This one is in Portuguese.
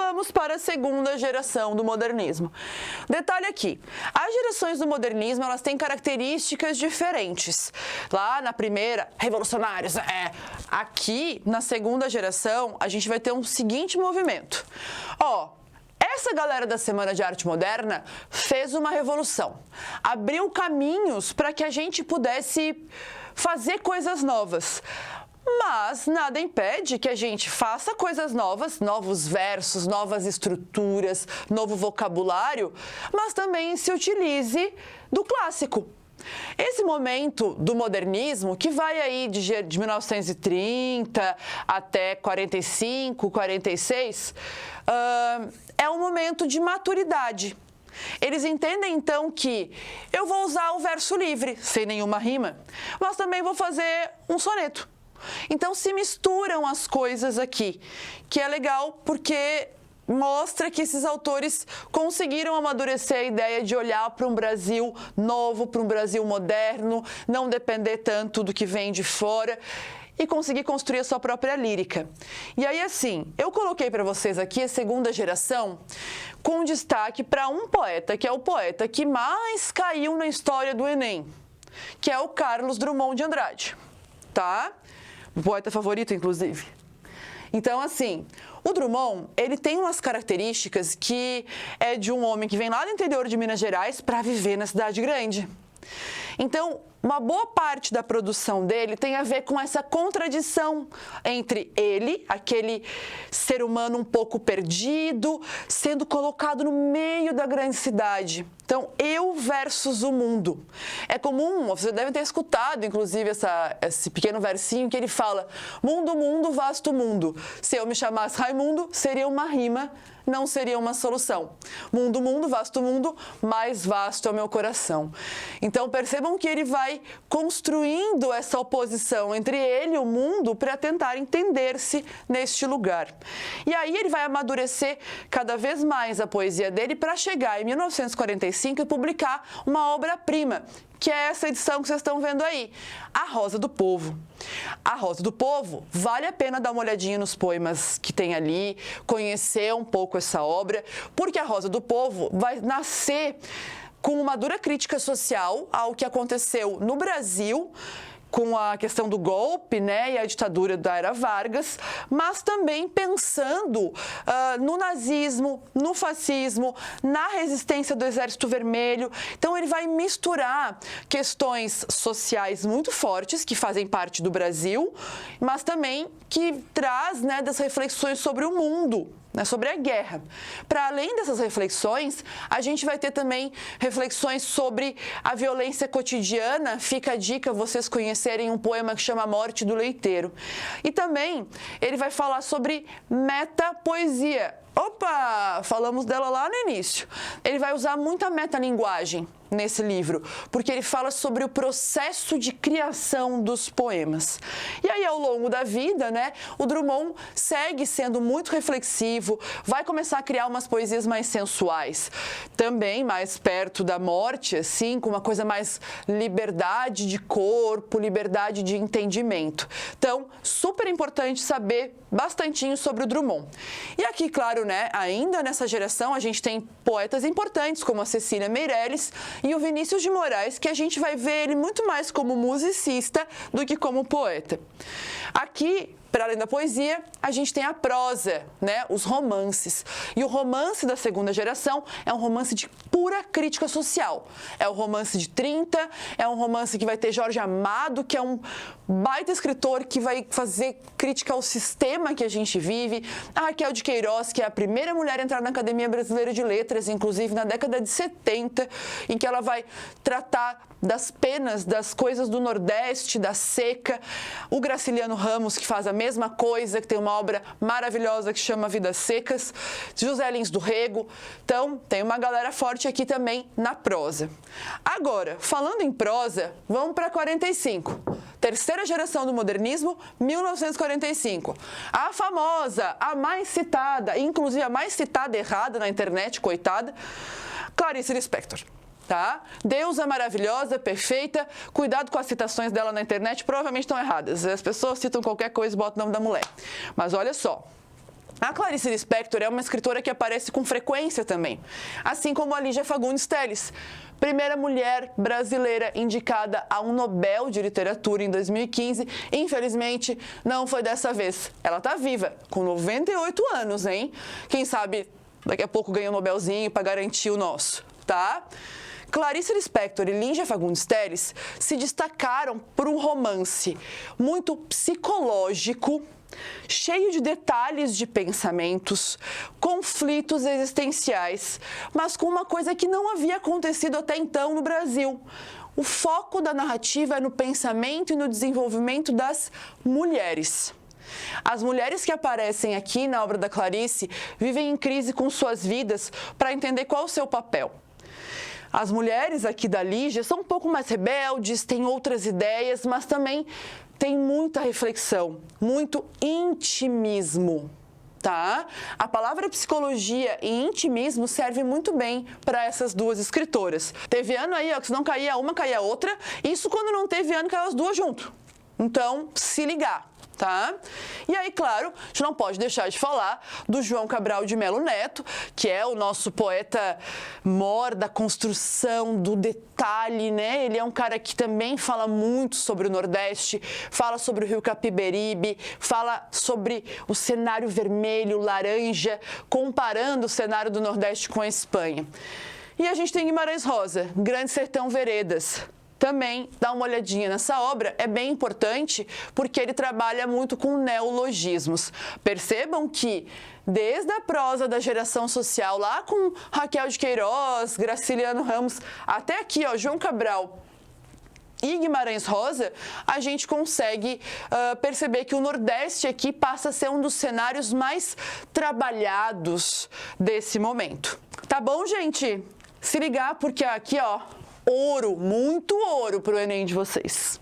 vamos para a segunda geração do modernismo. Detalhe aqui, as gerações do modernismo, elas têm características diferentes. Lá na primeira, revolucionários, aqui na segunda geração, a gente vai ter um seguinte movimento. Essa galera da Semana de Arte Moderna fez uma revolução, abriu caminhos para que a gente pudesse fazer coisas novas. Mas nada impede que a gente faça coisas novas, novos versos, novas estruturas, novo vocabulário, mas também se utilize do clássico. Esse momento do modernismo, que vai aí de 1930 até 45, 46, é um momento de maturidade. Eles entendem, então, que eu vou usar o verso livre, sem nenhuma rima, mas também vou fazer um soneto. Então, se misturam as coisas aqui, que é legal porque mostra que esses autores conseguiram amadurecer a ideia de olhar para um Brasil novo, para um Brasil moderno, não depender tanto do que vem de fora e conseguir construir a sua própria lírica. E aí, assim, eu coloquei para vocês aqui a segunda geração com destaque para um poeta, que é o poeta que mais caiu na história do Enem, que é o Carlos Drummond de Andrade, tá? O poeta favorito, inclusive. Então, assim, o Drummond, ele tem umas características que é de um homem que vem lá do interior de Minas Gerais para viver na cidade grande. Então, uma boa parte da produção dele tem a ver com essa contradição entre ele, aquele ser humano um pouco perdido, sendo colocado no meio da grande cidade. Então, eu versus o mundo. É comum, vocês devem ter escutado, inclusive, esse pequeno versinho que ele fala: mundo, mundo, vasto mundo. Se eu me chamasse Raimundo, seria uma rima, não seria uma solução. Mundo, mundo, vasto mundo, mais vasto é o meu coração. Então, percebam que ele vai construindo essa oposição entre ele e o mundo para tentar entender-se neste lugar. E aí ele vai amadurecer cada vez mais a poesia dele para chegar em 1945 e publicar uma obra-prima, que é essa edição que vocês estão vendo aí, A Rosa do Povo. A Rosa do Povo, vale a pena dar uma olhadinha nos poemas que tem ali, conhecer um pouco essa obra, porque A Rosa do Povo vai nascer com uma dura crítica social ao que aconteceu no Brasil, com a questão do golpe, né, e a ditadura da Era Vargas, mas também pensando no nazismo, no fascismo, na resistência do Exército Vermelho. Então, ele vai misturar questões sociais muito fortes, que fazem parte do Brasil, mas também que traz, né, das reflexões sobre o mundo, sobre a guerra. Para além dessas reflexões, a gente vai ter também reflexões sobre a violência cotidiana. Fica a dica vocês conhecerem um poema que chama Morte do Leiteiro. E também ele vai falar sobre metapoesia. Opa! Falamos dela lá no início. Ele vai usar muita metalinguagem nesse livro, porque ele fala sobre o processo de criação dos poemas. E aí, ao longo da vida, né, o Drummond segue sendo muito reflexivo, vai começar a criar umas poesias mais sensuais, também mais perto da morte, assim, com uma coisa mais liberdade de corpo, liberdade de entendimento. Então, super importante saber bastantinho sobre o Drummond. E aqui, claro, né, ainda nessa geração, a gente tem poetas importantes, como a Cecília Meirelles e o Vinícius de Moraes, que a gente vai ver ele muito mais como musicista do que como poeta. Aqui, para além da poesia, a gente tem a prosa, né? Os romances. E o romance da segunda geração é um romance de pura crítica social. É o romance de 30, é um romance que vai ter Jorge Amado, que é um baita escritor que vai fazer crítica ao sistema que a gente vive. A Raquel de Queiroz, que é a primeira mulher a entrar na Academia Brasileira de Letras, inclusive na década de 70, em que ela vai tratar das penas, das coisas do Nordeste, da seca. O Graciliano Ramos, que faz a mesma coisa, que tem uma obra maravilhosa que chama Vidas Secas. José Lins do Rego. Então, tem uma galera forte aqui também na prosa. Agora, falando em prosa, vamos para 45. Terceira geração do modernismo, 1945. A famosa, a mais citada, inclusive a mais citada errada na internet, coitada, Clarice Lispector. Tá? Deusa maravilhosa, perfeita, cuidado com as citações dela na internet, provavelmente estão erradas. As pessoas citam qualquer coisa e botam o nome da mulher. Mas olha só, A Clarice Lispector é uma escritora que aparece com frequência também, assim como a Lígia Fagundes Telles, primeira mulher brasileira indicada a um Nobel de Literatura em 2015. Infelizmente, não foi dessa vez. Ela tá viva, com 98 anos, hein? Quem sabe daqui a pouco ganha um Nobelzinho para garantir o nosso, tá? Clarice Lispector e Lígia Fagundes Telles se destacaram por um romance muito psicológico, cheio de detalhes de pensamentos, conflitos existenciais, mas com uma coisa que não havia acontecido até então no Brasil. O foco da narrativa é no pensamento e no desenvolvimento das mulheres. As mulheres que aparecem aqui na obra da Clarice vivem em crise com suas vidas para entender qual o seu papel. As mulheres aqui da Lígia são um pouco mais rebeldes, têm outras ideias, mas também tem muita reflexão, muito intimismo, tá? A palavra psicologia e intimismo serve muito bem para essas duas escritoras. Teve ano aí, ó, que se não caía uma, caía outra, isso quando não teve ano, caiu as duas junto. Então, se ligar. Tá? E aí, claro, a gente não pode deixar de falar do João Cabral de Melo Neto, que é o nosso poeta mor da construção, do detalhe, né? Ele é um cara que também fala muito sobre o Nordeste, fala sobre o Rio Capiberibe, fala sobre o cenário vermelho, laranja, comparando o cenário do Nordeste com a Espanha. E a gente tem Guimarães Rosa, Grande Sertão Veredas. Também dá uma olhadinha nessa obra, é bem importante porque ele trabalha muito com neologismos. Percebam que desde a prosa da geração social, lá com Raquel de Queiroz, Graciliano Ramos, até aqui, ó, João Cabral e Guimarães Rosa, a gente consegue perceber que o Nordeste aqui passa a ser um dos cenários mais trabalhados desse momento. Tá bom, gente? Se ligar porque aqui, ó, ouro, muito ouro pro Enem de vocês.